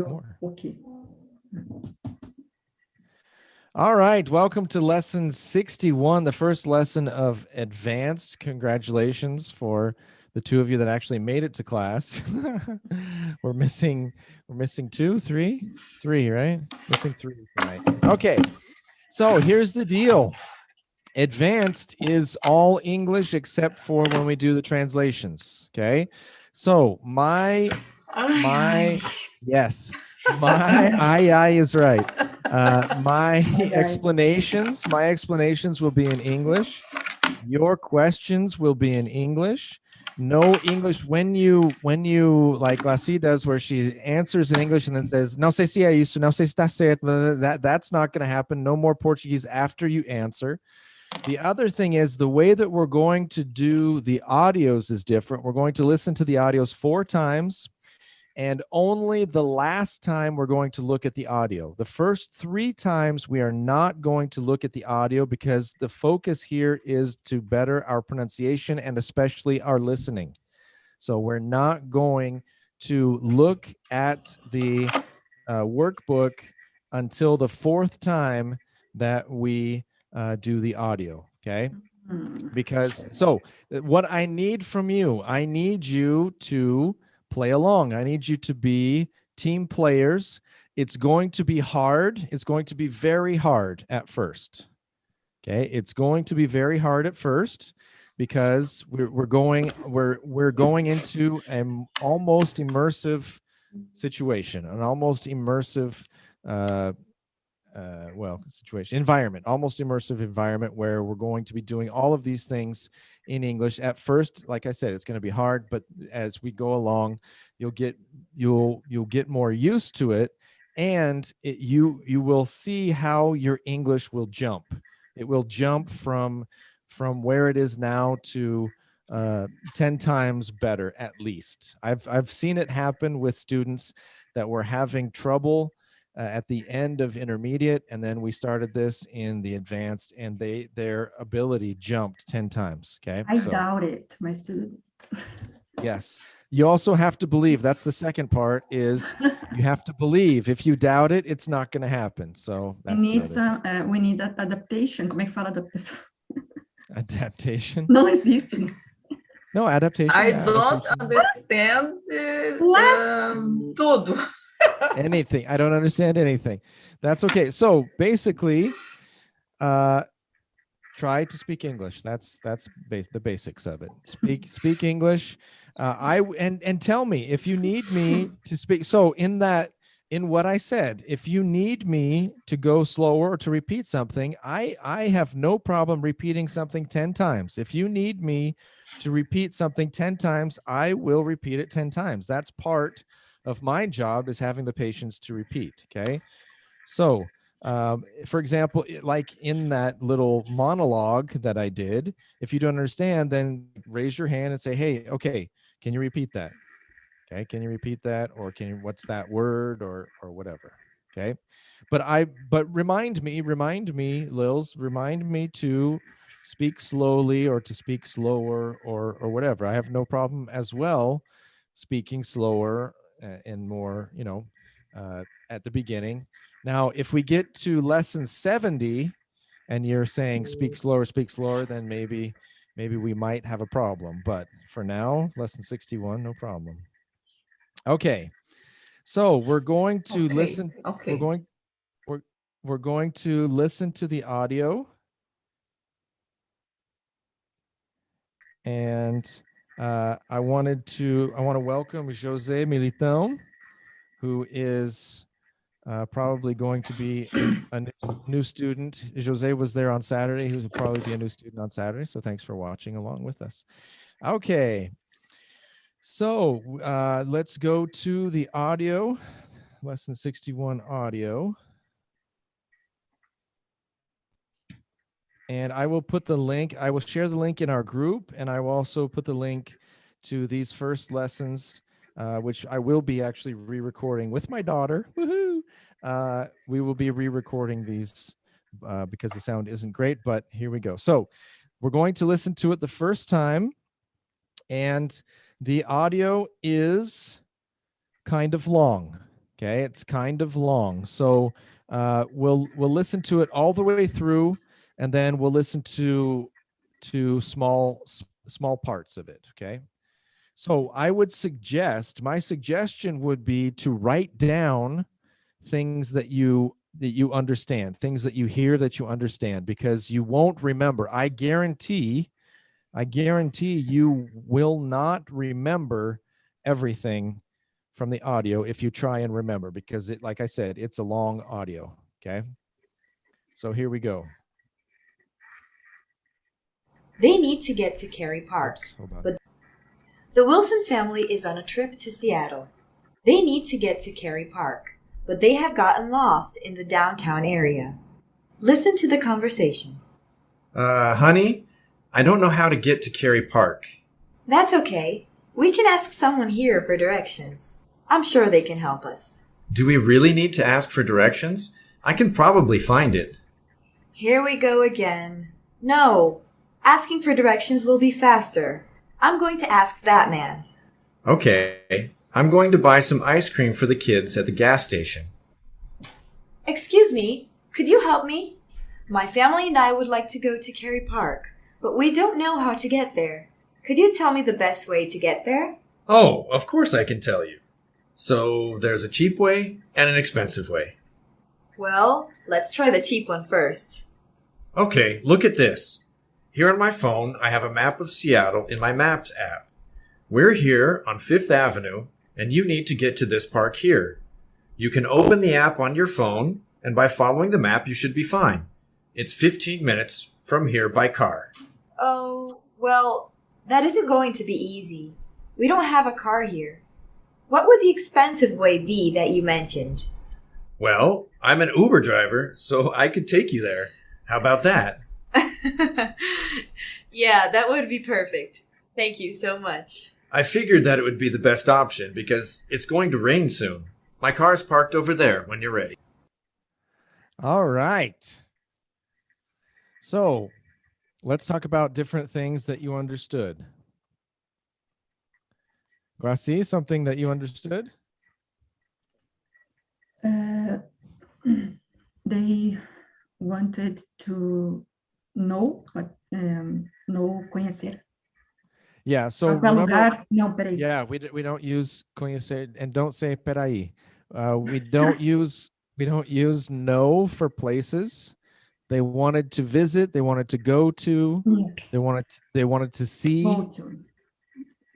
more. Okay. All right, welcome to lesson 61, the first lesson of advanced. Congratulations for the two of you that actually made it to class. we're missing three, right? Missing three tonight. Okay, so here's the deal. Advanced is all English except for when we do the translations. Okay, so my yes, my I is right. My explanations will be in English. Your questions will be in English. No English when you like Lassie does, where she answers in English and then says não sei se é isso, não sei se está certo. That's not going to happen. No more Portuguese after you answer. The other thing is the way that we're going to do the audios is different. We're going to listen to the audios 4 times, and only the last time we're going to look at the audio. The first 3 times we are not going to look at the audio because the focus here is to better our pronunciation and especially our listening. So we're not going to look at the workbook until the 4th time that we do the audio, okay? Because, so what I need from you, I need you to play along. I need you to be team players. It's going to be hard. It's going to be very hard at first, okay? It's going to be very hard at first because we're going into an almost immersive situation, an almost immersive environment, almost immersive environment where we're going to be doing all of these things in English. At first, like I said, it's going to be hard, but as we go along, you'll get more used to it, and you will see how your English will jump. It will jump from where it is now to 10 times better at least. I've seen it happen with students that were having trouble at the end of intermediate, and then we started this in the advanced, and their ability jumped 10 times. Okay, I doubt it, my student. Yes, you also have to believe. That's the second part, is you have to believe. If you doubt it, it's not going to happen. So that's we need that adaptation. Como é que fala adaptação? Adaptation? Não existe. No, adaptation. I don't understand tudo. Anything. I don't understand anything. That's okay. So basically, try to speak English. That's the basics of it. Speak English. And tell me if you need me to speak. So in what I said, if you need me to go slower or to repeat something, I have no problem repeating something 10 times. If you need me to repeat something 10 times, I will repeat it 10 times. That's part of my job, is having the patience to repeat. Okay. So, for example, like in that little monologue that I did, if you don't understand, then raise your hand and say, hey, okay, can you repeat that? Okay. Can you repeat that? Or what's that word, or whatever. Okay. But remind me, Lils, remind me to speak slowly or to speak slower or whatever. I have no problem as well speaking slower and more, at the beginning. Now, if we get to lesson 70 and you're saying speak slower, then maybe we might have a problem. But for now, lesson 61, no problem. Okay. So we're going to listen. Okay. We're going to listen to the audio. And I want to welcome José Militão, who is probably going to be a new student. José was there on Saturday. He will probably be a new student on Saturday. So thanks for watching along with us. Okay. So let's go to the audio, lesson 61 audio. And I will put the link, I will share the link in our group, and I will also put the link to these first lessons, which I will be actually re-recording with my daughter. Woohoo! We will be re-recording these because the sound isn't great, but here we go. So we're going to listen to it the first time, and the audio is kind of long. Okay, it's kind of long. So we'll listen to it all the way through, and then we'll listen to small parts of it. Okay. So I would suggest, my suggestion would be to write down things that you understand, things that you hear that you understand, because you won't remember. I guarantee you will not remember everything from the audio if you try and remember, because it, like I said, it's a long audio. Okay. So here we go. They need to get to Cary Park, Oops, hold on. but the Wilson family is on a trip to Seattle. They need to get to Cary Park, but they have gotten lost in the downtown area. Listen to the conversation. Honey, I don't know how to get to Cary Park. That's okay. We can ask someone here for directions. I'm sure they can help us. Do we really need to ask for directions? I can probably find it. Here we go again. No, asking for directions will be faster. I'm going to ask that man. Okay, I'm going to buy some ice cream for the kids at the gas station. Excuse me, could you help me? My family and I would like to go to Cary Park, but we don't know how to get there. Could you tell me the best way to get there? Oh, of course I can tell you. So there's a cheap way and an expensive way. Well, let's try the cheap one first. Okay, look at this. Here on my phone, I have a map of Seattle in my Maps app. We're here on 5th Avenue, and you need to get to this park here. You can open the app on your phone, and by following the map, you should be fine. It's 15 minutes from here by car. Oh, well, that isn't going to be easy. We don't have a car here. What would the expensive way be that you mentioned? Well, I'm an Uber driver, so I could take you there. How about that? Yeah, that would be perfect. Thank you so much. I figured that it would be the best option because it's going to rain soon. My car's parked over there when you're ready. All right. So let's talk about different things that you understood. Gracie, something that you understood? They wanted to know, but know, conhecer. Yeah, so Qualquer remember, lugar, não, peraí. yeah, we don't use conhecer, and don't say peraí. We don't use know for places. They wanted to visit, they wanted to go to, Yes. they wanted to see. Go to.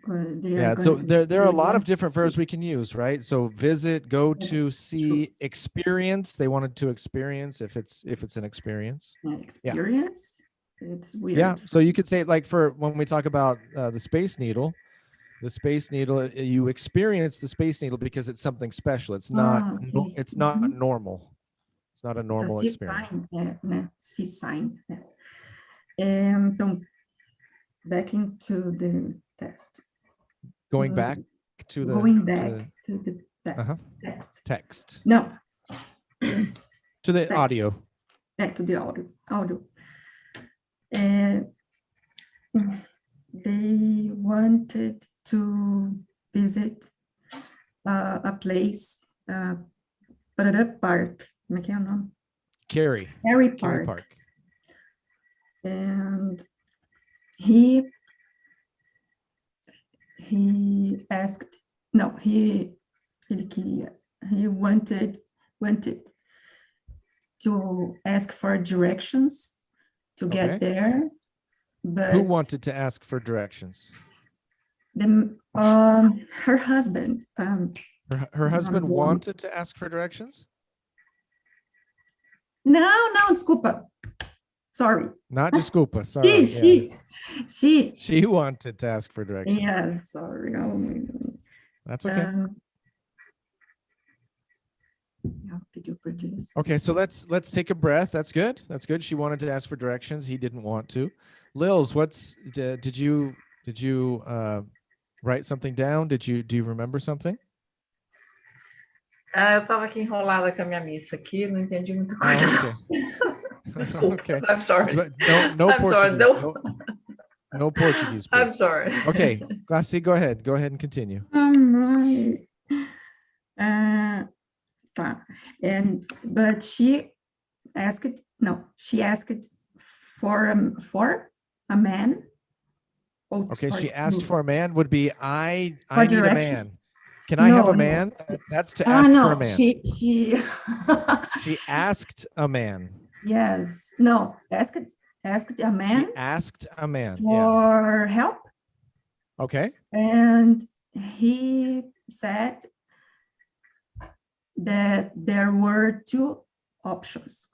They are Yeah, so going- there are a they lot of want different to- verbs we can use, right? So visit, go Yeah, to, see, experience. They wanted to experience if it's an experience. experience. It's weird. Yeah, so you could say, like, for when we talk about the Space Needle, you experience the Space Needle because it's something special. It's not Okay. it's not normal. It's not a It's normal a sea experience. sign, né? Sea sign. Então, back into the test. Going back to the Going to back the to the text. text, No, to the Text. audio. back to the audio. They wanted to visit a place, park. Como é que é o nome? Cary Cary Cary Park. Park. And he asked, no, ele queria, he wanted to ask for directions to Okay. get there, but Who wanted to ask for directions? her husband, Her husband Boy. wanted to ask for directions? não, desculpa, sorry, Not desculpa, sorry. Yeah. she, She wanted to ask for directions. yes, sorry, oh my God. That's okay. Did you produce? Okay, so let's take a breath. That's good. That's good. She wanted to ask for directions. He didn't want to. Lils, did you write something down? Do you remember something? Eu estava aqui enrolada com a minha missa aqui, não entendi muita coisa. Okay. Desculpa, Okay. I'm sorry. But no I'm sorry, Portuguese. No Portuguese, I'm please. sorry. Okay, Gracie, go ahead and continue. All right. But she asked for a man. Okay, she asked for a man would be I For need a direction? man. Can I have No, a no. man? That's to ask for a man. She She asked a man. yes, no, asked a man She asked a man. Yeah. for help, Okay. and he said that there were two options.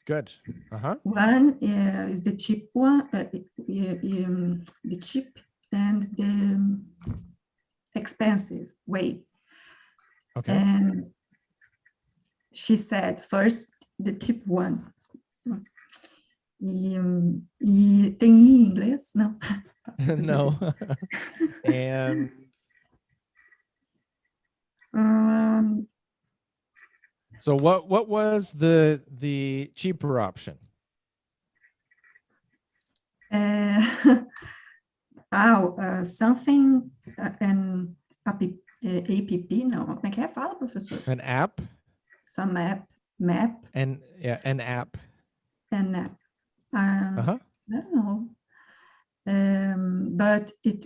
Good. Uh-huh. One is the cheap one, the cheap and the expensive way. Okay. And she said first the cheap one. E tem I em inglês? Não. No. And so what was the cheaper option? Something an app, não, como é que é? Fala, professor. An app? Some map And yeah, an app. and app. Uh-huh. I don't know. But it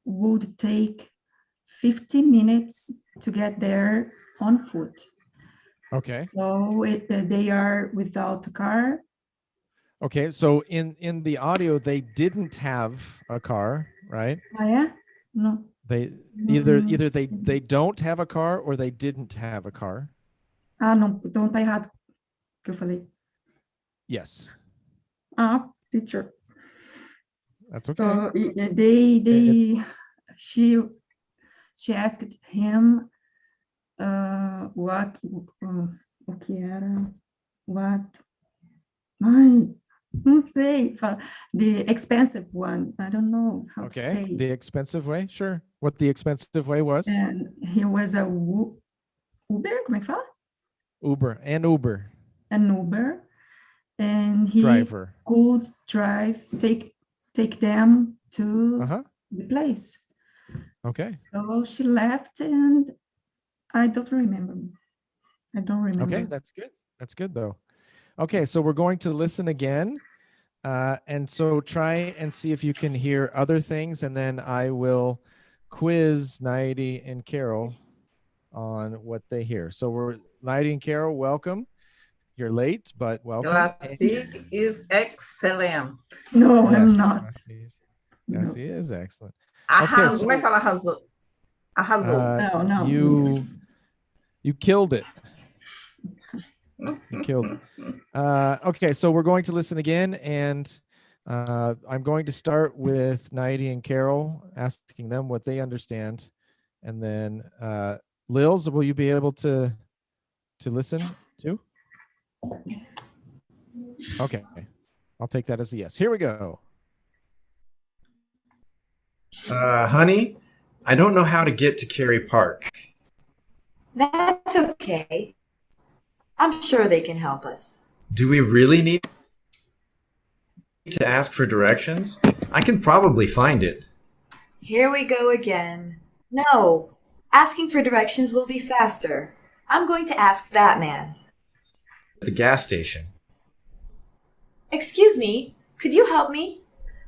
would take 50 minutes to get there on foot. Okay. So they are without a car. Okay, so in the audio they didn't have a car, right? Ah, yeah? No. They either they don't have a car or they didn't have a car. Ah, não, então tá errado o que eu falei. Yes. Ah, teacher. That's okay. So she asked him what o que era não sei, the expensive one. I don't know how to Okay. say. The expensive way? Sure. What the expensive way was? And he was a Uber, como é que fala? Uber. An Uber, and he Driver. could take them to Uh-huh. the place. Okay. So she left, and I don't remember. Okay, that's good. That's good though. Okay, so we're going to listen again. And so try and see if you can hear other things, and then I will quiz Naidi and Carol on what they hear. So we're Naidi and Carol, welcome. You're late, but welcome. Lassie is excellent. No, I'm Yes, not. Yes, he is excellent. Arrasou. so- Como é que fala arrasou? Arrasou. No. You killed it. You killed it. Okay, so we're going to listen again, and I'm going to start with Naidi and Carol, asking them what they understand, and then Lils, will you be able to listen too? Okay, I'll take that as a yes. Here we go. Honey, I don't know how to get to Cary Park. That's okay. I'm sure they can help us. Do we really need to ask for directions? I can probably find it. Here we go again. No, asking for directions will be faster. I'm going to ask that man. The gas station. Excuse me, could you help me?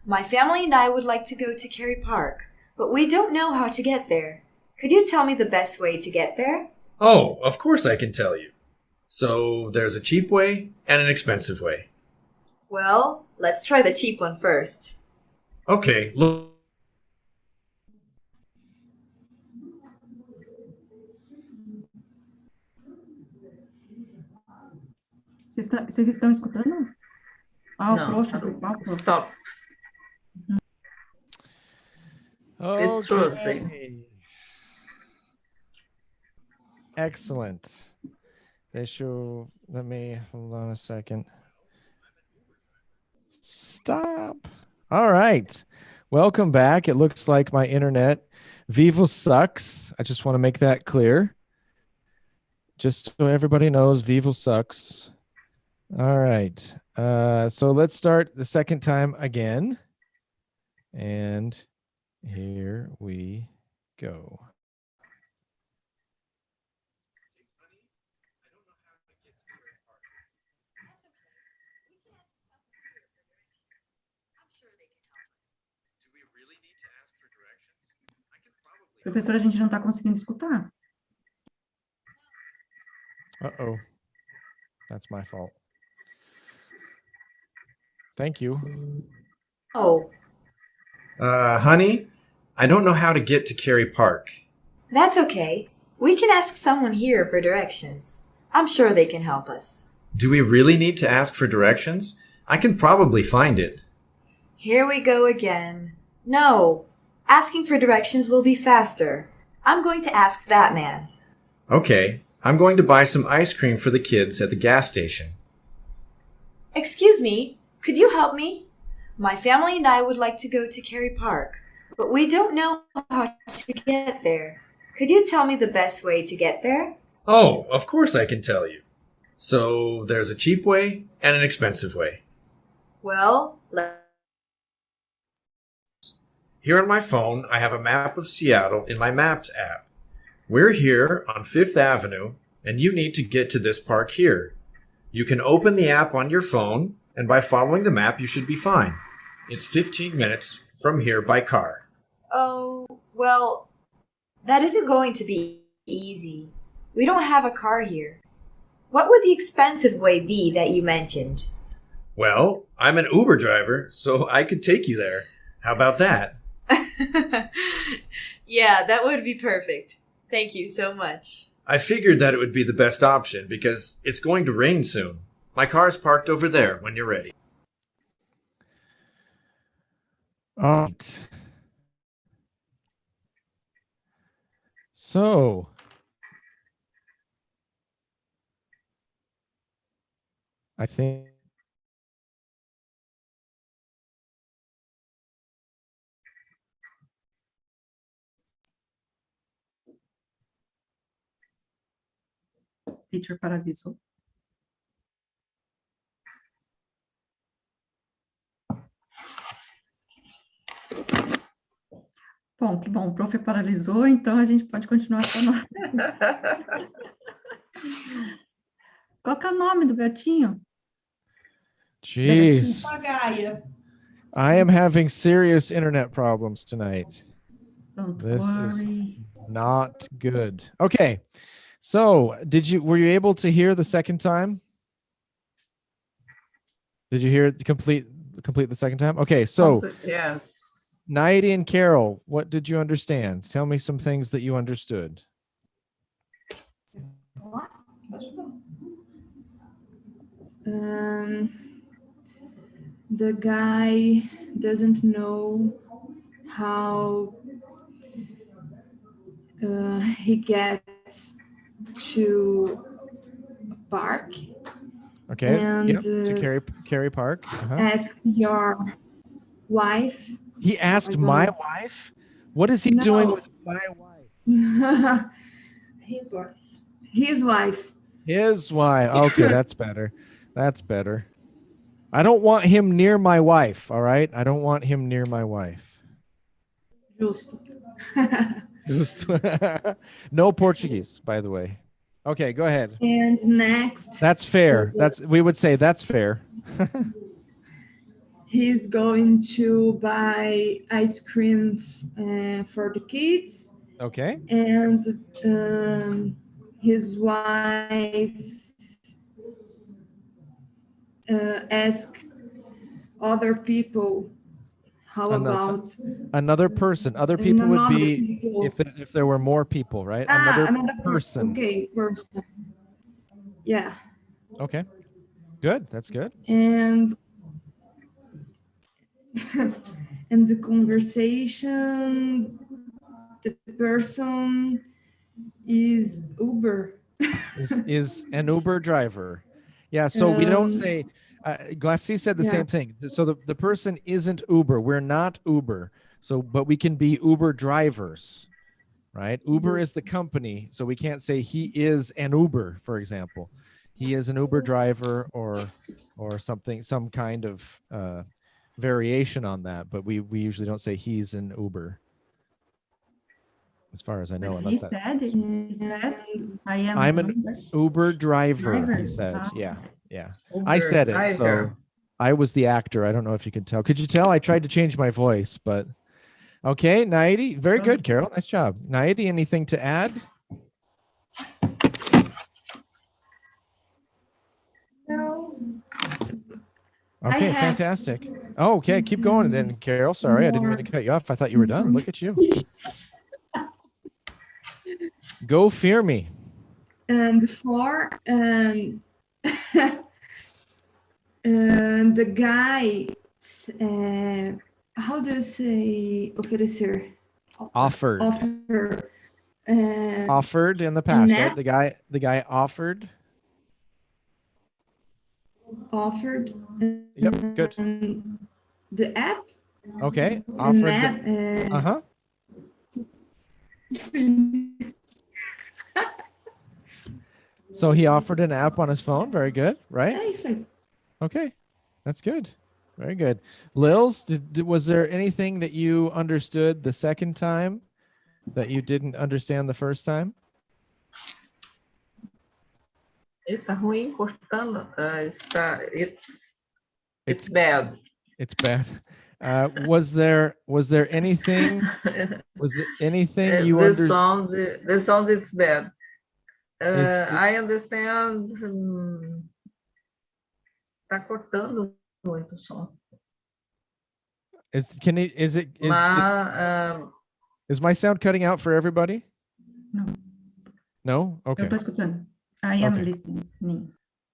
My family and I would like to go to Cary Park, but we don't know how to get there. Could you tell me the best way to get there? Oh, of course I can tell you. So there's a cheap way and an expensive way. Well, let's try the cheap one first. Okay, look. Vocês estão escutando? Ah, o Não, prof. parou. Ah, o prof. Stop. It's frozen. Okay. Excellent. Let me hold on a second. Stop. All right. Welcome back. It looks like my internet Vivo sucks. I just want to make that clear. Just so everybody knows, Vivo sucks. All right. So let's start the second time again. And here we go. Professor, a gente não está conseguindo escutar. Uh-oh. That's my fault. Thank you. Oh, Honey, I don't know how to get to Cary Park. that's okay. We can ask someone here for directions. I'm sure they can help us. Do we really need to ask for directions? I can probably find it. Here we go again. No, asking for directions will be faster. I'm going to ask that man. Okay, I'm going to buy some ice cream for the kids at the gas station. Excuse me, could you help me? My family and I would like to go to Cary Park, but we don't know how to get there. Could you tell me the best way to get there? Oh, of course I can tell you. So there's a cheap way and an expensive way. Well, Here on my phone, I have a map of Seattle in my Maps app. We're here on Fifth Avenue, and you need to get to this park here. You can open the app on your phone, and by following the map, you should be fine. It's 15 minutes from here by car. oh, well, that isn't going to be easy. We don't have a car here. What would the expensive way be that you mentioned? Well, I'm an Uber driver, so I could take you there. How about that? Yeah, that would be perfect. Thank you so much. I figured that it would be the best option because it's going to rain soon. My car's parked over there when you're ready. All right. So, I think Teacher paralisou. Bom, que bom, o prof paralisou, então a gente pode continuar com a nossa. Qual que é o nome do gatinho? jeez, Pagaia. I am having serious internet problems tonight. Don't This is worry. not good. Okay. So, were you able to hear the second time? Did you hear it complete the second time? Okay, so Yes. Naidi and Carol, what did you understand? Tell me some things that you understood. The guy doesn't know how he gets to a park. Okay. And, yep. To Cary Park. Uh-huh. Ask your wife. He asked my wife? What is he No. doing with my wife? His wife. His wife. His wife. Okay, that's better. That's better. I don't want him near my wife, all right? I don't want him near my wife. Justo. Just no Portuguese, by the way. Okay, go ahead. And next, That's fair. We would say that's fair. he's going to buy ice cream for the kids. Okay. And his wife ask other people how about another person. Other people would another be people. if there were more people, right? another person. Okay, person. Yeah. Okay. Good. That's good. And and the conversation, the person is Uber. is an Uber driver. Yeah, so we don't say Glassy said the Yeah. same thing. So the person isn't Uber. We're not Uber. So but we can be Uber drivers. Right? Uber is the company, so we can't say he is an Uber, for example. He is an Uber driver or something, some kind of variation on that, but we usually don't say he's an Uber. As far as I know, But he said, I am I'm an Uber driver, he Driver. said. Ah. Yeah, yeah. Uber I said it, so driver. I was the actor. I don't know if you could tell. Could you tell? I tried to change my voice, but okay. Naidi, very good, Carol. Nice job. Naidi, anything to add? No. Okay, have fantastic. Oh, okay, keep going then, Carol. Sorry, I didn't mean to cut you off. I thought you were done. Look at you. Go fear me. Before, the guy, how do you say oferecer? Offered. Offer. Offered in the past, right? nap? The guy offered. Offered. Yep, good. The app? Okay, The offered. nap, Uh-huh. So he offered an app on his phone. Very good, right? É isso aí. Okay, that's good. Very good. Lils, was there anything that you understood the second time that you didn't understand the first time? Está ruim, cortando. It's bad. It's bad. Was there anything? Was it anything you understood? The sound it's bad. It's- I understand. Tá cortando muito o som. Is my sound cutting out for everybody? No, No? Okay. eu tô escutando. I am Okay. listening.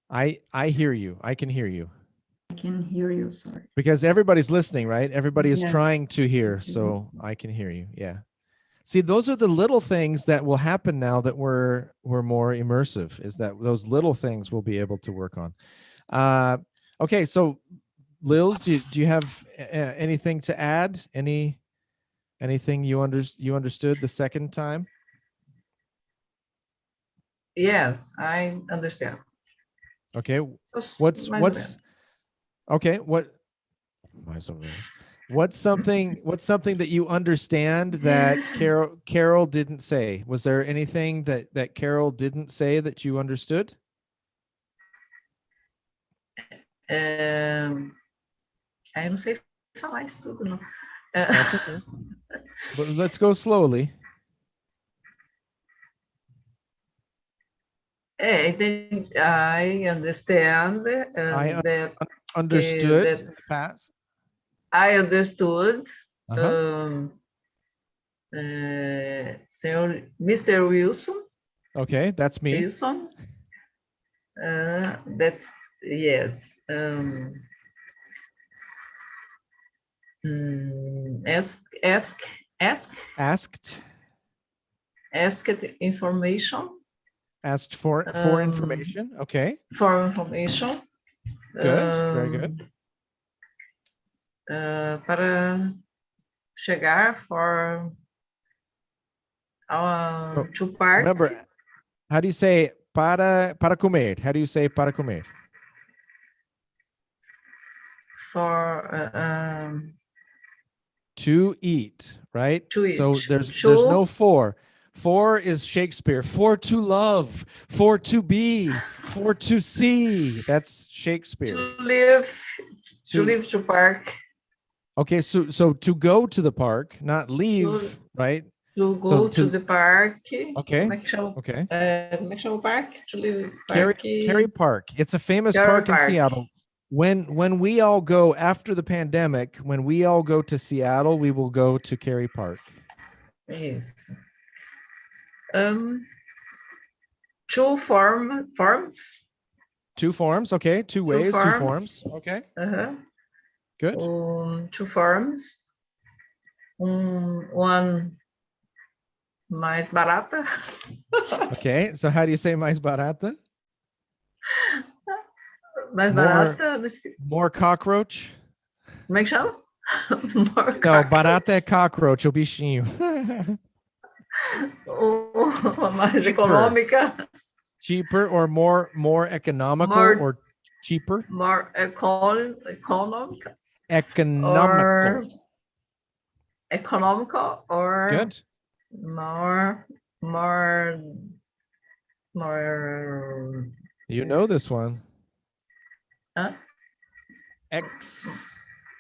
I hear you. I can hear you. I can hear you, sorry. Because everybody's listening, right? Everybody is Yes. trying to hear, so I can hear you. Yeah. See, those are the little things that will happen now that we're more immersive, is that those little things we'll be able to work on. Okay, so Lils, do you have anything to add? Anything you understood the second time? Yes, I understand. Okay. So, What's mais ou menos. okay? What's something that you understand that Carol didn't say? Was there anything that Carol didn't say that you understood? Eu não sei falar isso tudo, não. That's okay. But let's go slowly. I understand that Understood. that's- Pass. I understood. Uh-huh. Senhor Mr. Wilson. Okay, that's me. Wilson. That's yes. Asked information. Asked for information. Okay. For information. Good. Very good. Para chegar to park. Remember, how do you say para comer? How do you say para comer? For to eat, right? To eat. So there's no for. For is Shakespeare. For to love, for to be, for to see. That's Shakespeare. To live to park. Okay, so to go to the park, not leave, right? To go to the park. Okay. Como é que chama? Okay. Como é que chama o parque? To live park. Cary Park. It's a famous Cary park in Park. Seattle. When we all go after the pandemic, when we all go to Seattle, we will go to Cary Park. Yes. Two forms. Two forms, okay. Two ways, two forms. Okay. Good. Two forms. One mais barata. Okay, so how do you say mais barata? Mais barata. More cockroach? Como é que chama? Não, barata é cockroach, o bichinho. Mais econômica. Cheaper or more economical or cheaper? More economical. Economical or good. More. You know this one. Huh?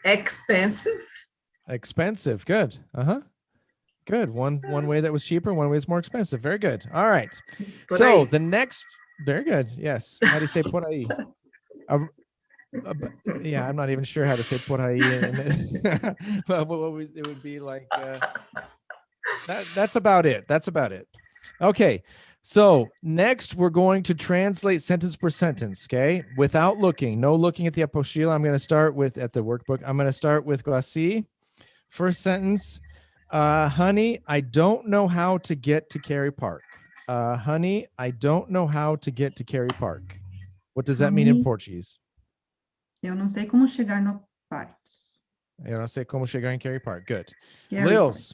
Expensive. Expensive. Good. Good. One way that was cheaper, one way is more expensive. Very good. All right. Por So aí. the next, very good. Yes. How do you say por ahí? Yeah, I'm not even sure how to say por ahí. But it would be like that's about it. That's about it. Okay. So next we're going to translate sentence per sentence. Okay. Without looking, no looking at the apostila. I'm going to start with at the workbook. I'm going to start with Glacis. First sentence. Honey, I don't know how to get to Cary Park. Honey, I don't know how to get to Cary Park. What does that mean in Honey, Portuguese? Eu não sei como chegar no parque. Eu não sei como chegar em Cary Park. Good. Cary Lils,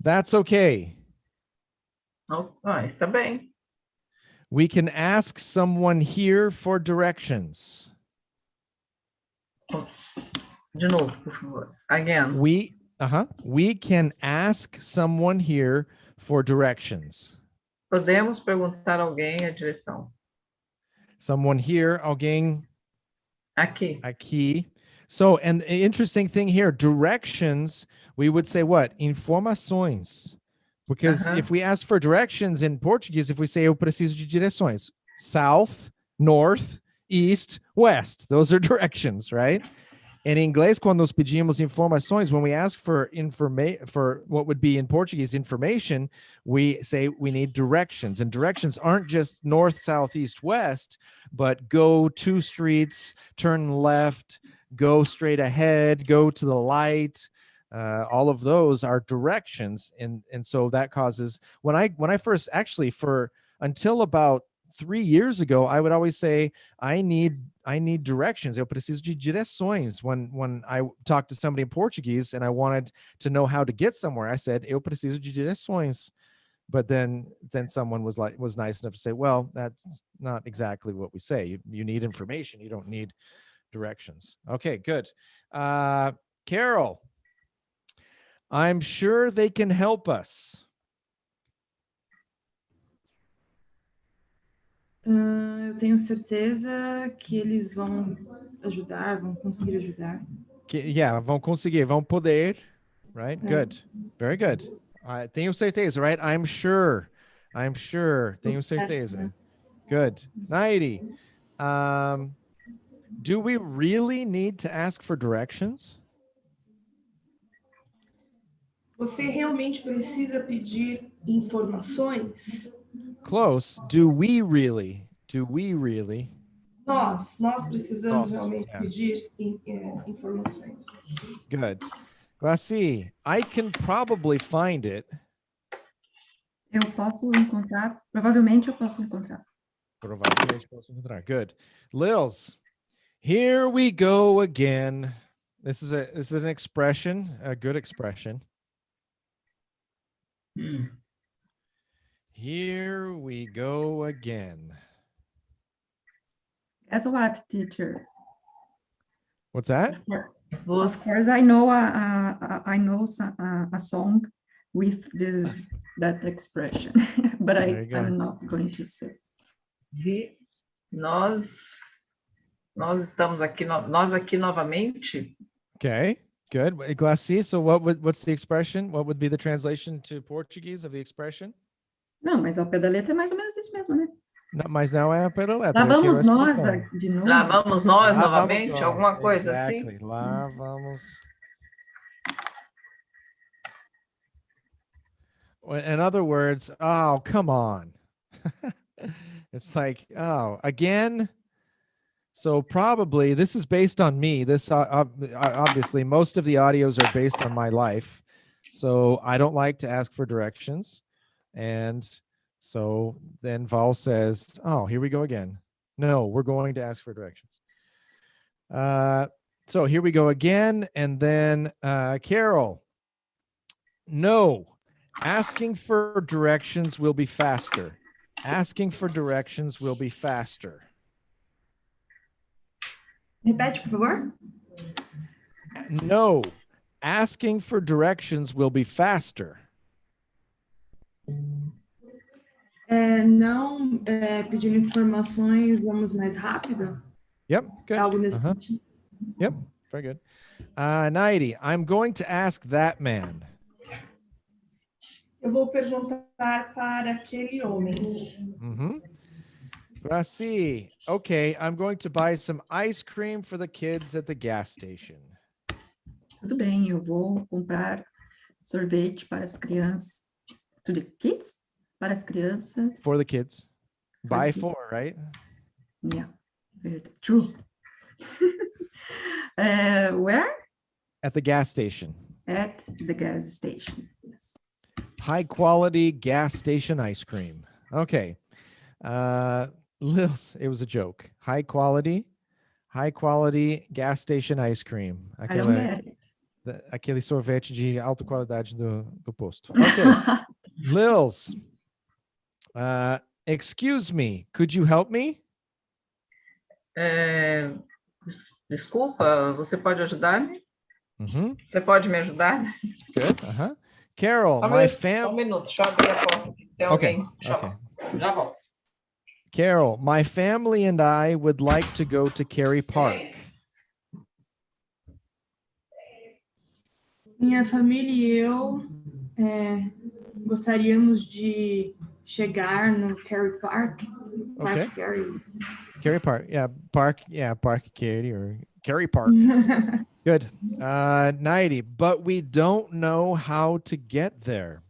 that's okay. Oh, está bem. We can ask someone here for directions. De novo, por favor. Again. We can ask someone here for directions. Podemos perguntar a alguém a direção. Someone here, alguém Aqui. aqui. So, and the interesting thing here, directions, we would say what? Informações. Because if we ask for directions in Portuguese, if we say eu preciso de direções, south, north, east, west, those are directions, right? In inglês, quando nos pedimos informações, when we ask for what would be in Portuguese information, we say we need directions. And directions aren't just north, south, east, west, but go 2 streets, turn left, go straight ahead, go to the light. All of those are directions. And so that causes, when I first, actually until about 3 years ago, I would always say, I need directions. Eu preciso de direções. When I talked to somebody in Portuguese and I wanted to know how to get somewhere, I said, eu preciso de direções. But then someone was nice enough to say, well, that's not exactly what we say. You need information. You don't need directions. Okay, good. Carol, I'm sure they can help us. Eu tenho certeza que eles vão ajudar, vão conseguir ajudar. Yeah, vão conseguir, vão poder, right? Good. Very good. Tenho certeza, right? I'm sure. Tenho certeza. Good. Nairi, do we really need to ask for directions? Você realmente precisa pedir informações? Close. Do we really? Nós precisamos Nós, realmente yeah. pedir informações. Good. Glacis, I can probably find it. Eu posso encontrar, provavelmente eu posso encontrar. Provavelmente posso encontrar. Good. Lils, here we go again. This is an expression, a good expression. Here we go again. Guess what, teacher? What's that? Of course, I know a song with that expression, but I'm not going to say. Nós estamos aqui, nós aqui novamente. Okay, good. Glacis, so what's the expression? What would be the translation to Portuguese of the expression? Não, mas ao pé da letra é mais ou menos isso mesmo, né? Não, mas não é a letra. Lá vamos nós de novo. Lá vamos nós Lá novamente, vamos nós. alguma coisa Exactly. assim. Lá vamos. In other words, oh, come on. It's like, oh, again. So probably this is based on me. This obviously most of the audios are based on my life. So I don't like to ask for directions. And so then Val says, oh, here we go again. No, we're going to ask for directions. So here we go again. And then Carol, no, asking for directions will be faster. Asking for directions will be faster. Repete, por favor. No, asking for directions will be faster. Não pedir informações, vamos mais rápido? Yep, good. Algo nesse sentido. Yep, very good. Nairi, I'm going to ask that man. Eu vou perguntar para aquele homem. Mm-hmm. Gracie, okay, I'm going to buy some ice cream for the kids at the gas station. Tudo bem, eu vou comprar sorvete para as crianças. To the kids? Para as crianças. For the kids. For Buy the kids. for, right? Yeah, true. Where? At the gas station. At the gas station. Yes. High quality gas station ice cream. Okay. Lils, it was a joke. High quality gas station ice cream. I don't get it. Aquele sorvete de alta qualidade do posto. Okay. Lils, excuse me, could you help me? Desculpa, você pode ajudar-me? Mm-hmm. Você pode me ajudar? Good. Uh-huh. Carol, Só my só um minuto, deixa eu abrir a porta. Tem Okay. alguém. Já Okay. volto. Já volto. Carol, my family and I would like to go to Cary Park. Minha família e eu gostaríamos de chegar no Cary Park. Okay. Cary. Cary Park. Park Cary or Cary Park. Good. 90, but we don't know how to get there.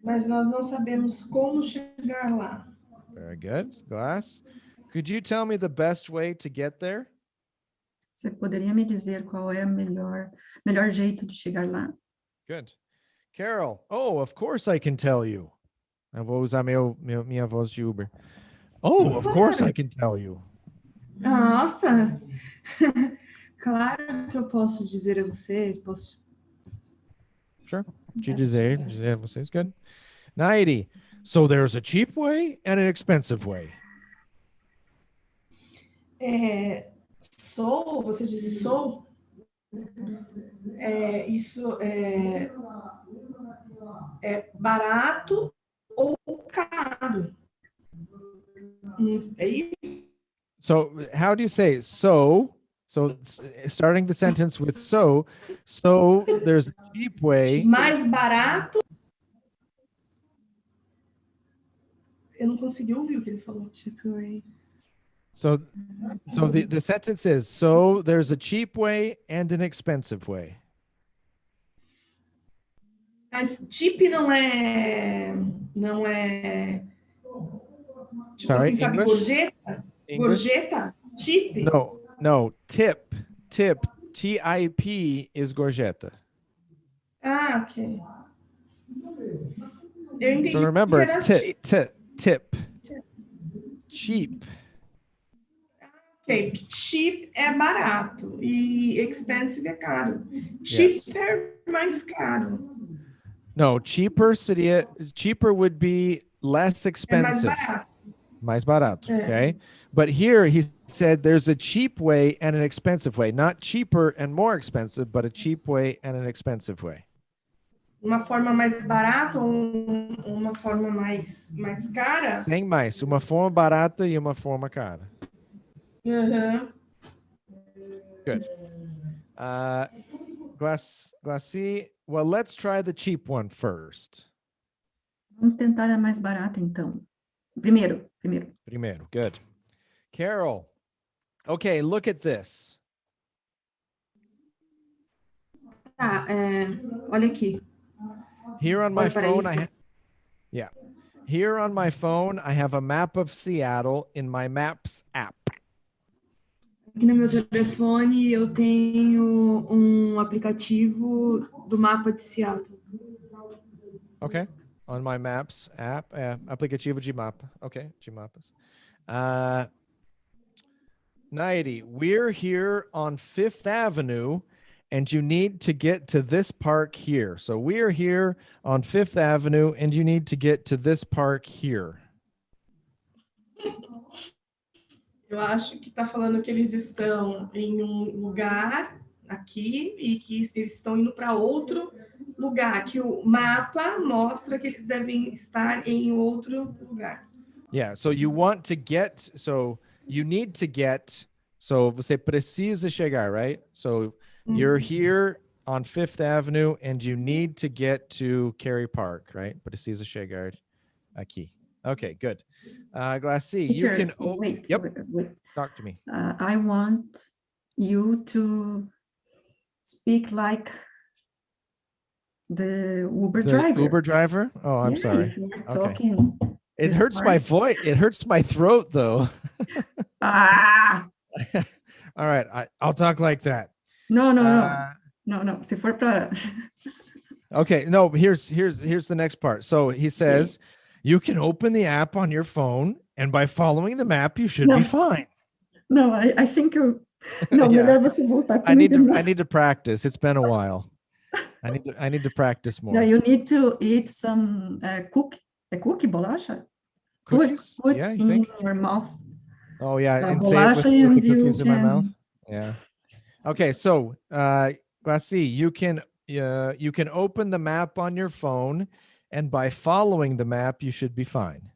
Mas nós não sabemos como chegar lá. Very good. Glass. Could you tell me the best way to get there? Você poderia me dizer qual é o melhor jeito de chegar lá? Good. Carol. Oh, of course I can tell you. Eu vou usar minha voz de Uber. Oh, of course I can tell you. Nossa! Claro que eu posso dizer a vocês, posso... Sure. Te dizer a vocês. Good. 90. So there's a cheap way and an expensive way. Você disse sou? Isso é barato ou caro? É isso? So how do you say so? So starting the sentence with so there's a cheap way. Mais barato? Eu não consegui ouvir o que ele falou. Cheap way. So the sentence is, so there's a cheap way and an expensive way. Mas cheap não é tipo Sorry, assim, sabe, English? gorjeta? English? Gorjeta? Cheap? No, tip, TIP is gorjeta. Ah, ok. Eu entendi So que remember, era cheap. tip, cheap. Ok, cheap é barato e expensive é caro. Cheap é mais caro. No, cheaper would be less É mais expensive. barato. Mais barato, Yeah. okay? But here he said there's a cheap way and an expensive way. Not cheaper and more expensive, but a cheap way and an expensive way. Uma forma mais barata ou uma forma mais cara? Sem mais, uma forma barata e uma forma cara. Uhum. Good. Glassy, well, let's try the cheap one first. Vamos tentar a mais barata, então. Primeiro. Primeiro, good. Carol, okay, look at this. Tá, olha aqui. Here on my Olha para phone, isso. Here on my phone, I have a map of Seattle in my Maps app. Aqui no meu telefone eu tenho um aplicativo do mapa de Seattle. Okay. On my Maps app, aplicativo de mapa. Okay, de mapas. 90, we're here on Fifth Avenue, and you need to get to this park here. So we're here on Fifth Avenue, and you need to get to this park here. Eu acho que está falando que eles estão em um lugar aqui e que eles estão indo para outro lugar, que o mapa mostra que eles devem estar em outro lugar. Yeah, so you want to get, so you need to get, so você precisa chegar, right? So you're here on Fifth Avenue and you need to get to Cary Park, right? Precisa chegar aqui. Okay, good. Glassy, you Teacher, can, wait, yep, wait. talk to me. I want you to speak like the Uber The driver. Uber driver? Oh, I'm Yeah, sorry. if you're Okay. talking It this hurts my part. voice. It hurts my throat though. Ah, All right, I'll talk like that. no. Uh, No. Se for para... Okay, no, here's the next part. So he says, you can open the app on your phone, and by following the map, you should be No. fine. No, I think you... No, Yeah. melhor você voltar I need comigo. to I need to practice. It's been a while. I need to practice more. No, you need to eat some cookie, bolacha? Cookies? Put Yeah, you in think? your mouth. Oh yeah, and say it Bolacha with the and you cookies in my mouth. can... Yeah. Okay, so Glassy, you can open the map on your phone, and by following the map, you should be fine.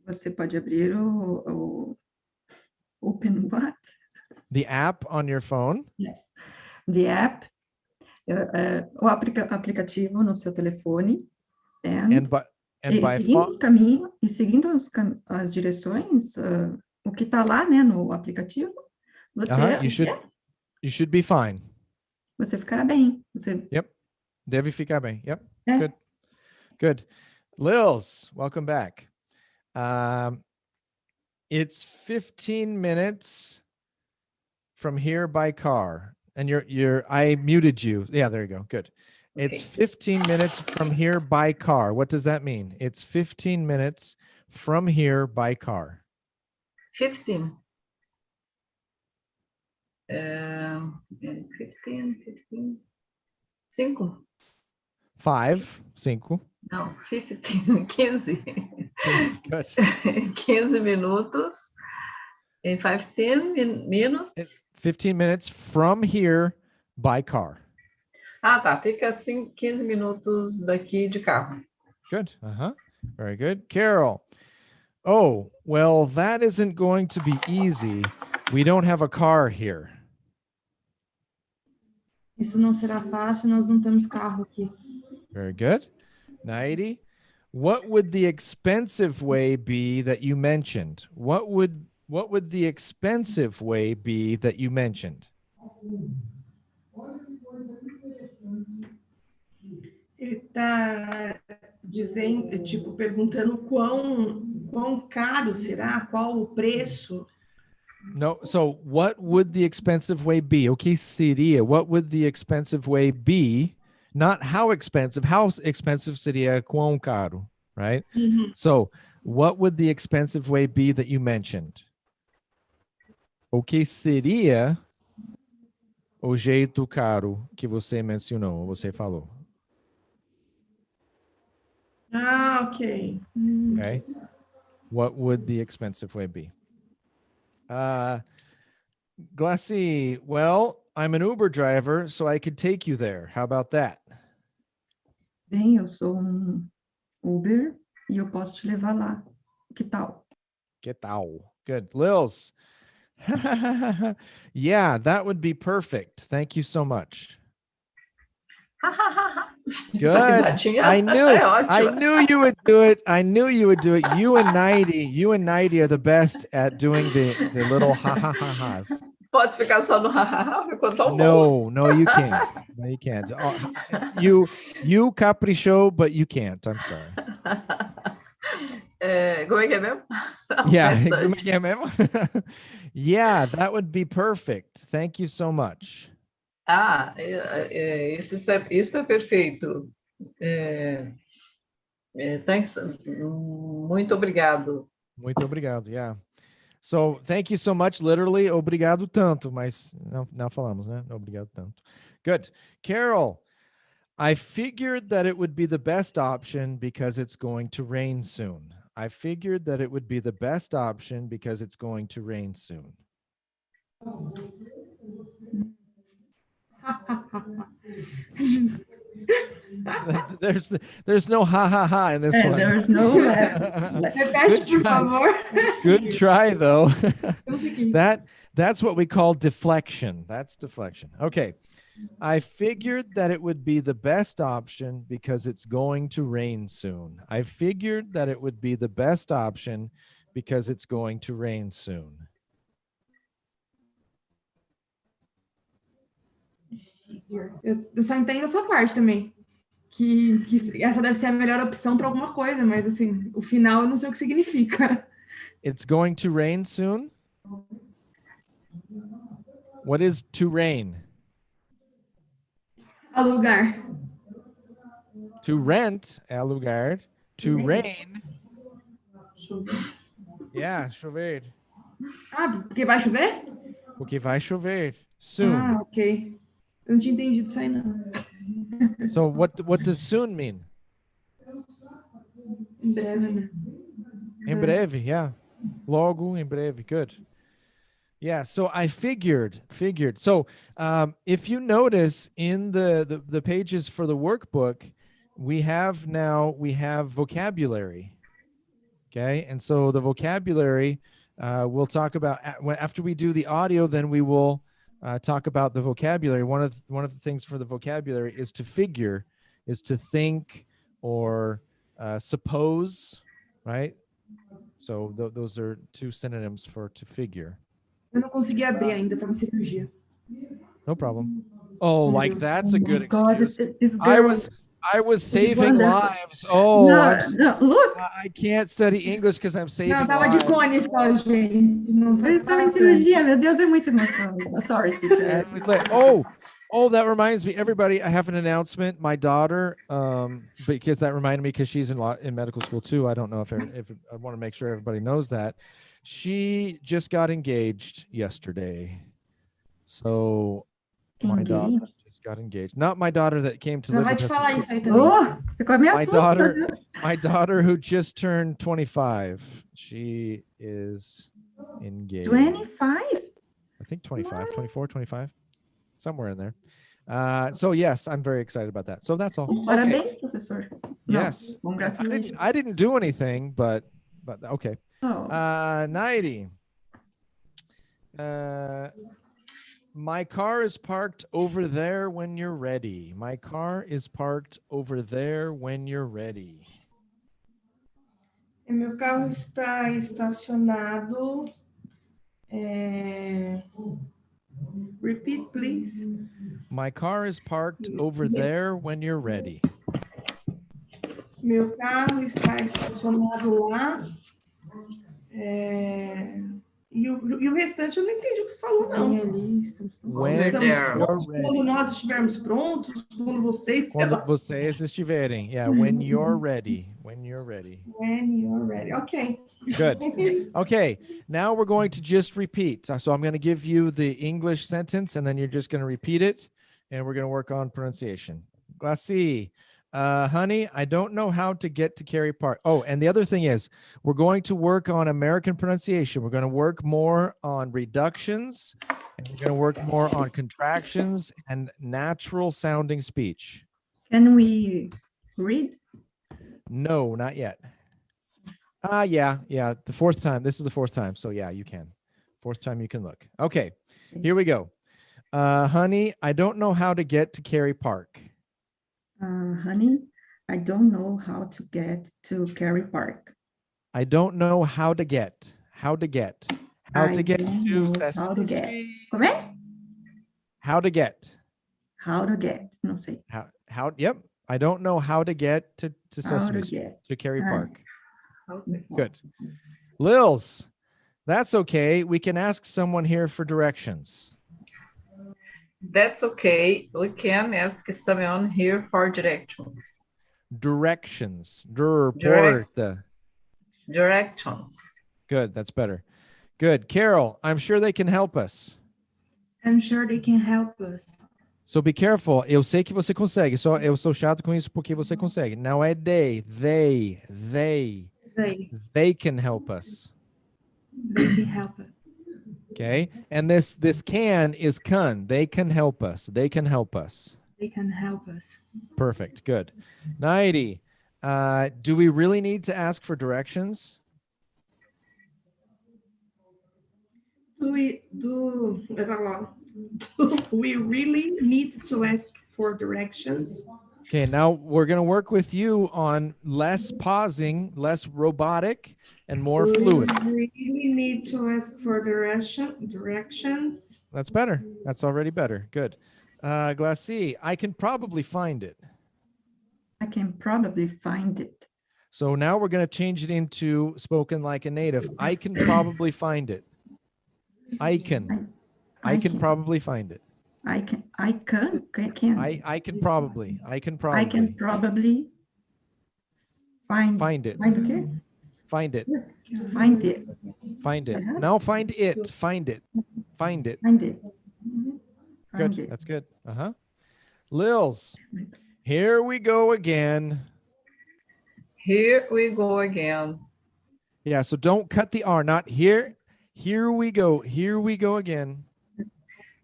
Você pode abrir o open what? The app on your phone. The app, o aplicativo no seu telefone, And by seguindo os caminhos e seguindo as direções, o que está lá, né, no aplicativo, você you should be fine. você ficará bem. Você... Yep. Deve ficar bem. Yep. É. Good. Lils, welcome back. It's 15 minutes from here by car. And I muted you. Yeah, there you go. Good. Okay. It's 15 minutes from here by car. What does that mean? It's 15 minutes from here by car. 15. 15. 5. 5. Não, 15. 15. Good. 15 minutos. In 15 minutes. 15 minutes from here by car. Ah, tá. Fica assim 15 minutos daqui de carro. Good. Very good. Carol. Oh, well, that isn't going to be easy. We don't have a car here. Isso não será fácil, nós não temos carro aqui. Very good. Naidi, what would the expensive way be that you mentioned? What would the expensive way be that you mentioned? Ele está dizendo, tipo, perguntando quão caro será, qual o preço. No, so what would the expensive way be? Okay, seria, what would the expensive way be? Not how expensive seria quão caro, right? Mm-hmm. So what would the expensive way be that you mentioned? O que seria o jeito caro que você mencionou, você falou? Ah, ok. Okay. What would the expensive way be? Glassy, well, I'm an Uber driver, so I could take you there. How about that? Bem, eu sou Uber e eu posso te levar lá. Que tal? Que tal? Good. Lils. Yeah, that would be perfect. Thank you so much. Good. I knew you would do it. You and Naidi are the best at doing the little ha-ha-ha-has. Posso ficar só no ha-ha-ha? Ficou tão bom. No, you can't. No, you can't. You caprichou, but you can't. I'm sorry. Como é que é mesmo? Yeah, como é que é mesmo? Yeah, that would be perfect. Thank you so much. Ah, isso é perfeito. Thanks. Muito obrigado. Muito obrigado, yeah. So, thank you so much, literally, obrigado tanto, mas não falamos, né? Obrigado tanto. Good. Carol, I figured that it would be the best option because it's going to rain soon. I figured that it would be the best option because it's going to rain soon. There's no ha ha ha in this one. There's no Repete, por favor. Good try though. Eu fiquei. That's what we call deflection. That's deflection. Okay. I figured that it would be the best option because it's going to rain soon. I figured that it would be the best option because it's going to rain soon. Eu só entendo essa parte também. Que essa deve ser a melhor opção para alguma coisa, mas assim, o final eu não sei o que significa. It's going to rain soon? What is to rain? Alugar. To rent, alugar. To rain. Yeah, chover. Ah, porque vai chover? Porque vai chover soon. Ah, ok. Eu não tinha entendido isso aí, não. So what does soon mean? Em breve, né? Em breve, yeah. Logo, em breve, good. Yeah, so I figured. So if you notice in the pages for the workbook, we have vocabulary. Okay, and so the vocabulary we'll talk about after we do the audio, then we will talk about the vocabulary. One of the things for the vocabulary is to figure, is to think or suppose, right? So those are two synonyms for to figure. Eu não consegui abrir ainda, tá na cirurgia. No problem. Oh, like that's a good God, excuse. it's I was saving wonderful. lives. Oh, no, look, I can't study English because I'm saving Não, tava de lives. cone só, gente. Não eu estava em cirurgia, meu Deus, é muito emoção. Sorry, teacher. And oh, that reminds me, everybody, I have an announcement. My daughter, because that reminded me, because she's in medical school too. I don't know if I want to make sure everybody knows that. She just got engaged yesterday. So my daughter just got engaged. Not my daughter that came to Não live vai with te us. falar isso aí também. Oh, ficou me assustando. My daughter who just turned 25. She is engaged. 25? I think 25, 24, 25, somewhere in there. So yes, I'm very excited about that. So that's all. Okay. Parabéns, professor. No, Yes. Congratulations. I didn't do anything, but okay. Oh. 90. My car is parked over there when you're ready. My car is parked over there when you're ready. E meu carro está estacionado. Repeat, please. My car is parked over there when you're ready. Meu carro está estacionado lá. E o restante eu não entendi o que você falou, não. When you're ready. Quando nós estivermos prontos, quando vocês... Quando vocês estiverem. Yeah, when you're ready. When you're ready. When you're ready. Okay. Good. Okay, now we're going to just repeat. So I'm going to give you the English sentence, and then you're just going to repeat it, and we're going to work on pronunciation. Glassy. Honey, I don't know how to get to Cary Park. Oh, and the other thing is, we're going to work on American pronunciation. We're going to work more on reductions, and we're going to work more on contractions and natural sounding speech. Can we read? No, not yet. Yeah. The fourth time. This is the fourth time. So yeah, you can. Fourth time you can look. Okay, here we go. Honey, I don't know how to get to Cary Park. Honey, I don't know how to get to Cary Park. I don't know how to get. How to get to Sesame Street. Como é? How to get. How to get. Não sei. How? Yep. I don't know how to get to Sesame Street, to Cary Park. Good. Lils, that's okay. We can ask someone here for directions. That's okay. We can ask someone here for directions. Directions. Directions. Good. That's better. Good. Carol, I'm sure they can help us. I'm sure they can help us. So be careful. Eu sei que você consegue. Só eu sou chato com isso porque você consegue. Não é they can help us. They can help us. Okay. And this can is can. They can help us. They can help us. They can help us. Perfect. Good. Naidi, do we really need to ask for directions? Do we really need to ask for directions? Okay, now we're going to work with you on less pausing, less robotic, and more fluid. Do we really need to ask for directions? That's better. That's already better. Good. Glassy, I can probably find it. I can probably find it. So now we're going to change it into spoken like a native. I can probably find it. I can probably find it. I can I can probably find it. Find o quê? Find it. Find it. Find it. Uh-huh. No, find it. Find it. Find it. Find it. Mhm. Find Good. it. That's good. Uh-huh. Lils, here we go again. Here we go again. Yeah, so don't cut the R, not here. Here we go. Here we go again.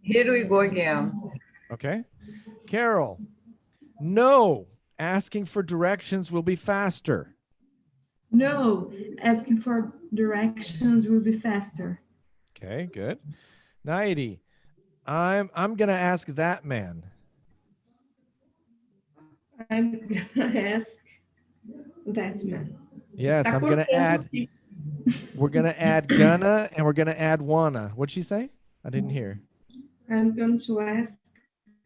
Here we go again. Okay. Carol, no, asking for directions will be faster. No, asking for directions will be faster. Okay, good. Naidi, I'm gonna ask that man. I'm gonna ask that man. Yes, Tá I'm gonna cortando add. aqui. We're gonna add gonna and we're gonna add wanna. What'd she say? I didn't hear. I'm going to ask.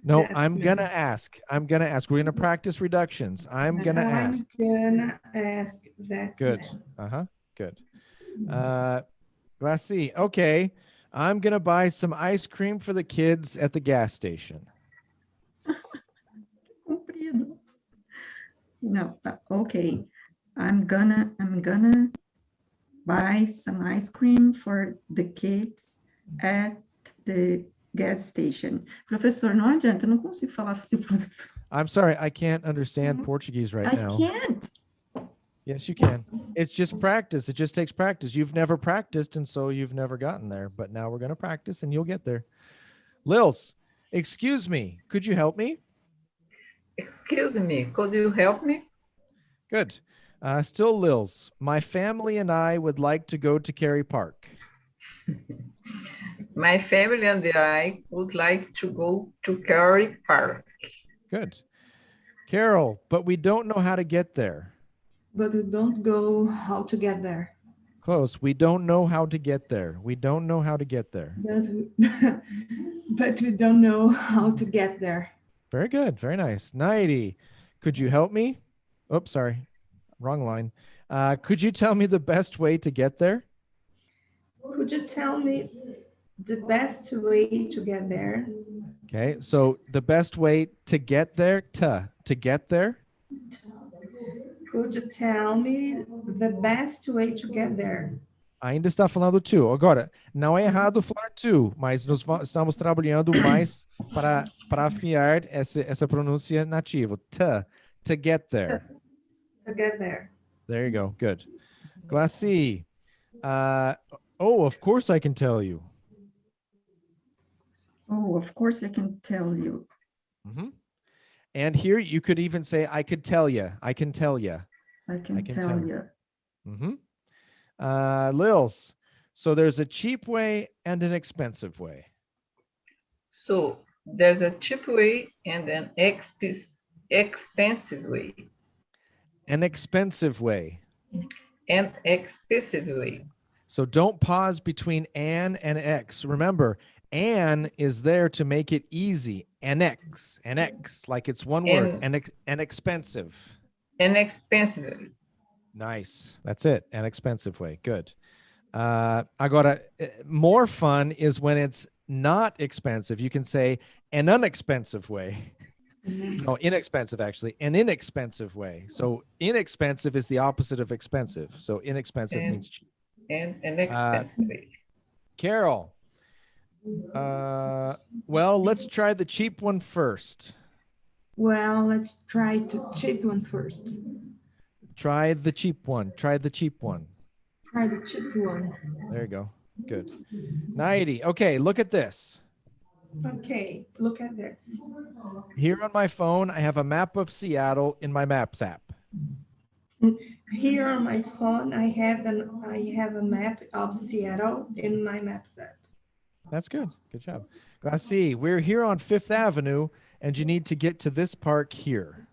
No, that I'm man. gonna ask. I'm gonna ask. We're gonna practice reductions. I'm gonna ask. I'm gonna ask that Good. man. Uh-huh. Good. Let's see. Okay. I'm gonna buy some ice cream for the kids at the gas station. Comprido. No, okay. I'm gonna buy some ice cream for the kids at the gas station. Professor, não adianta, eu não consigo falar assim. I'm sorry, I can't understand Portuguese right I now. can't. Yes, you can. It's just practice. It just takes practice. You've never practiced, and so you've never gotten there. But now we're going to practice, and you'll get there. Lils, excuse me. Could you help me? Excuse me, could you help me? Good. Still Lils. My family and I would like to go to Cary Park. My family and I would like to go to Cary Park. Good. Carol, but we don't know how to get there. But we don't go how to get there. Close. We don't know how to get there. We don't know how to get there. But we don't know how to get there. Very good. Very nice. Naidi, could you help me? Oops, sorry. Wrong line. Could you tell me the best way to get there? Could you tell me the best way to get there? Okay, so the best way to get there, to get there. Could you tell me the best way to get there? Ainda está falando to. Agora, não é errado falar to, mas nós estamos trabalhando mais para afiar essa pronúncia nativa. To get there. To get there. There you go. Good. Glassy. Oh, of course I can tell you. Oh, of course I can tell you. Mm-hmm. And here you could even say, I could tell you. I can tell you. I can tell you. Mm-hmm. Lils, so there's a cheap way and an expensive way. So there's a cheap way and an expensive way. An expensive way. An expensive way. So don't pause between an and x. Remember, an is there to make it easy. An x, like it's one word. An expensive. An expensive. Nice. That's it. An expensive way. Good. Agora, more fun is when it's not expensive. You can say an unexpensive way. No, inexpensive, actually. An inexpensive way. So inexpensive is the opposite of expensive. So inexpensive means cheap. And an expensive way. Carol. Well, let's try the cheap one first. Well, let's try the cheap one first. Try the cheap one. Try the cheap one. Try the cheap one. There you go. Good. Naidi. Okay, look at this. Okay, look at this. Here on my phone, I have a map of Seattle in my Maps app. Here on my phone, I have a map of Seattle in my Maps app. That's good. Good job. Gracie, we're here on Fifth Avenue, and you need to get to this park here.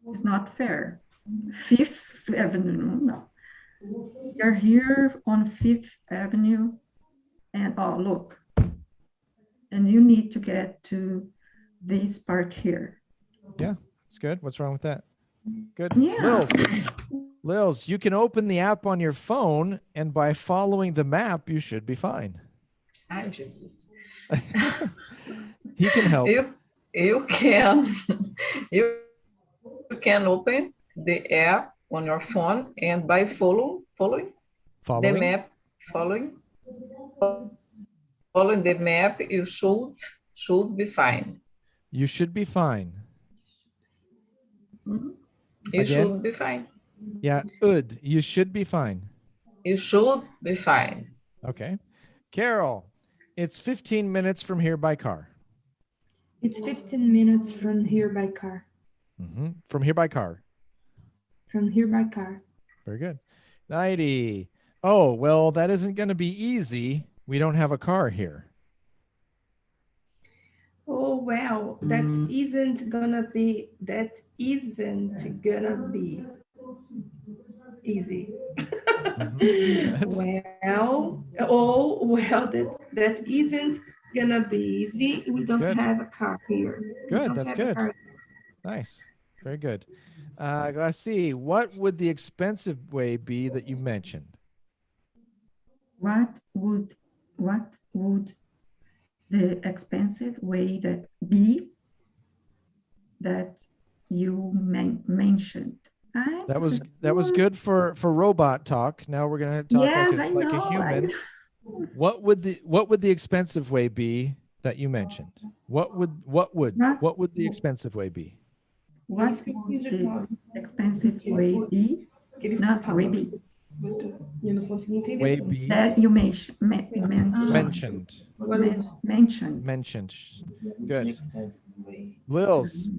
It's not fair. Fifth Avenue, no. You're here on Fifth Avenue, and oh, look. And you need to get to this park here. Yeah, it's good. What's wrong with that? Good. Yeah. Lils, you can open the app on your phone, and by following the map, you should be fine. Ai, Jesus. He can help. You can you can open the app on your phone, and by following the map, following the map, you should be fine. You should be fine. You Again? should be fine. Yeah, you should be fine. You should be fine. Okay. Carol, it's 15 minutes from here by car. It's 15 minutes from here by car. From here by car. From here by car. Very good. 90. Oh, well, that isn't going to be easy. We don't have a car here. Oh, well, that isn't gonna be easy. That isn't gonna be easy. We don't Good. have a car here. Good, that's good. Nice. Very good. Let's see. What would the expensive way be that you mentioned? What would the expensive way that be that you mentioned? That was good for robot talk. Now we're gonna talk like a human. What would the expensive way be that you mentioned? What would the expensive way be? What would the expensive way be? Not way be. Way be That you mentioned. Mentioned. Good. Lils,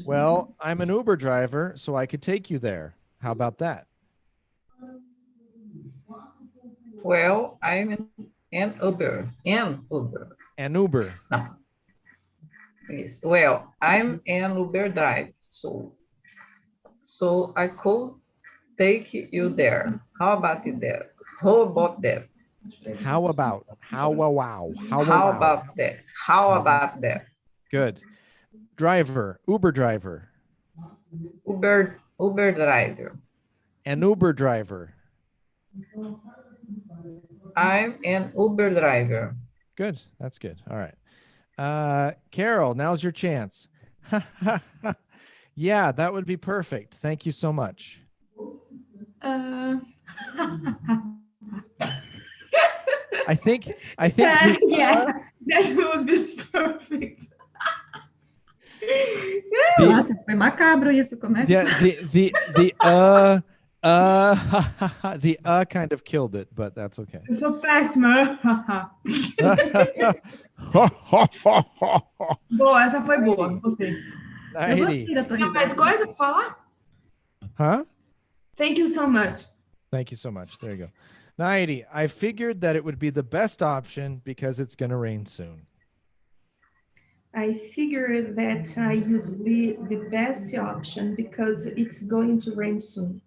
well, I'm an Uber driver, so I could take you there. How about that? Well, I'm an Uber. An Uber. No. Yes. Well, I'm an Uber driver, so I could take you there. How about it there? How about that? How about that? Good. Driver, Uber driver. Uber driver. An Uber driver. I'm an Uber driver. Good. That's good. All right. Carol, now's your chance. Yeah, that would be perfect. Thank you so much. I think yeah, that would be perfect. Nossa, foi macabro isso. Como é que... Yeah, the kind of killed it, but that's okay. Eu sou péssima. Boa, essa foi boa. Gostei. Eu gostei da tua Tem mais risada. coisa para falar? Huh? Thank you so much. Thank you so much. There you go. 90. I figured that it would be the best option because it's going to rain soon. I figured that would be the best option because it's going to rain soon.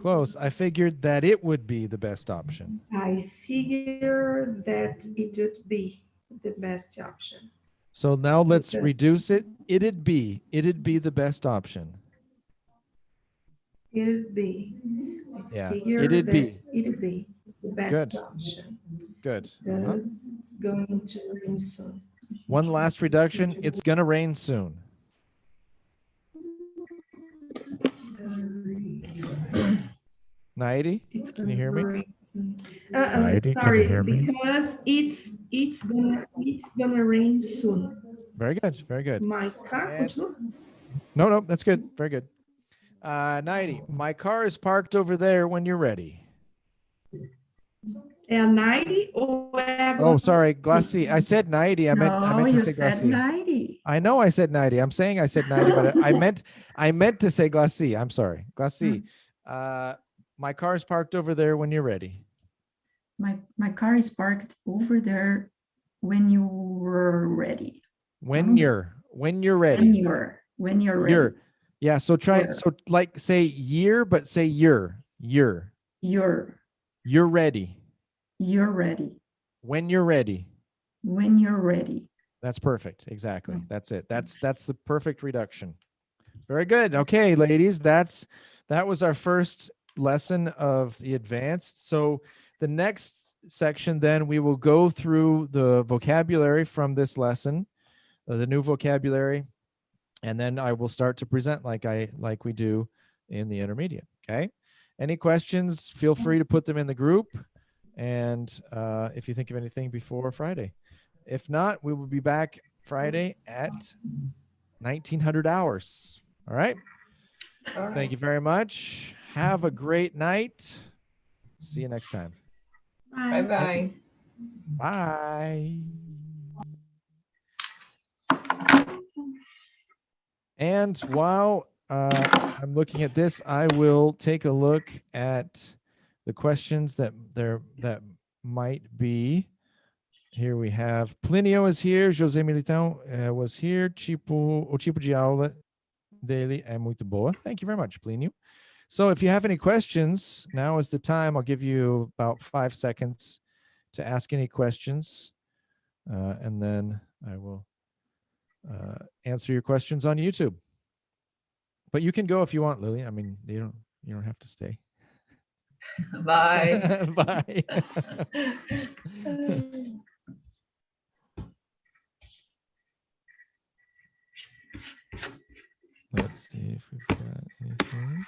Close. I figured that it would be the best option. I figured that it would be the best option. So now let's reduce it. It'd be the best option. It'd be. Yeah, Figured it'd that be. It'd be the best Good. option. Good. Because it's going to rain soon. One last reduction. It's going to rain soon. Naidi, can you hear me? Heidi, can Sorry, you hear me? because it's gonna rain soon. Very good. Very good. My car, And- continua? No, that's good. Very good. 90. My car is parked over there when you're ready. É a night ou é a Oh, sorry, glacis. I said 90. I meant No, to you say said glacis. 90. I know I said 90. I'm saying I said 90, but I meant to say glacis. I'm sorry. Glacis. My car's parked over there when you're ready. My car is parked over there when you were ready. When you're ready. When you're ready. Yeah, so try You're. so like say year, but say you're ready. You're ready. When you're ready. When you're ready. That's perfect. Exactly. Mm. That's it. That's the perfect reduction. Very good. Okay, ladies, that was our first lesson of the advanced. So the next section, then we will go through the vocabulary from this lesson, the new vocabulary, and then I will start to present like we do in the intermediate. Okay. Any questions? Feel free to put them in the group, and if you think of anything before Friday. If not, we will be back Friday at 1900 hours. All right. Thank you very much. Have a great night. See you next time. Bye. Bye-bye. Bye. And while I'm looking at this, I will take a look at the questions that might be. Here we have Plinio is here, José Militão was here, o tipo de aula dele é muito boa. Thank you very much, Plinio. So if you have any questions, now is the time. I'll give you about 5 seconds to ask any questions, and then I will answer your questions on YouTube. But you can go if you want, Lily. I mean, you don't have to stay. Bye. Bye. Let's see if we've got anything.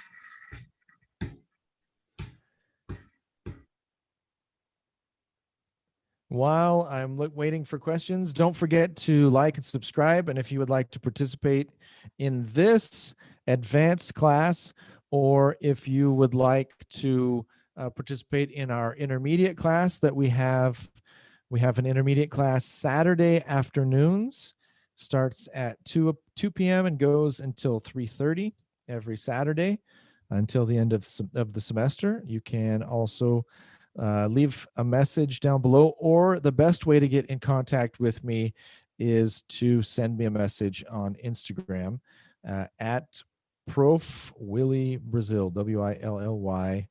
While I'm waiting for questions, don't forget to like and subscribe. And if you would like to participate in this advanced class, or if you would like to participate in our intermediate class that we have an intermediate class Saturday afternoons, starts at 2 p.m. and goes until 3:30 every Saturday until the end of the semester. You can also leave a message down below, or the best way to get in contact with me is to send me a message on Instagram at Prof. Willy Brazil, Willy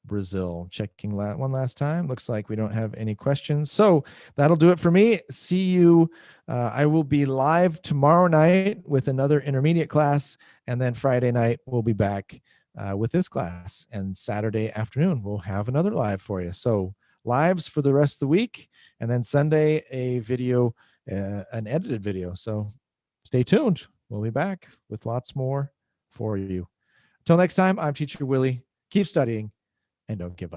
Brazil. Checking one last time. Looks like we don't have any questions. So that'll do it for me. See you. I will be live tomorrow night with another intermediate class, and then Friday night we'll be back with this class, and Saturday afternoon we'll have another live for you. So lives for the rest of the week, and then Sunday a video, an edited video. So stay tuned. We'll be back with lots more for you. Until next time, I'm Teacher Willy. Keep studying and don't give up.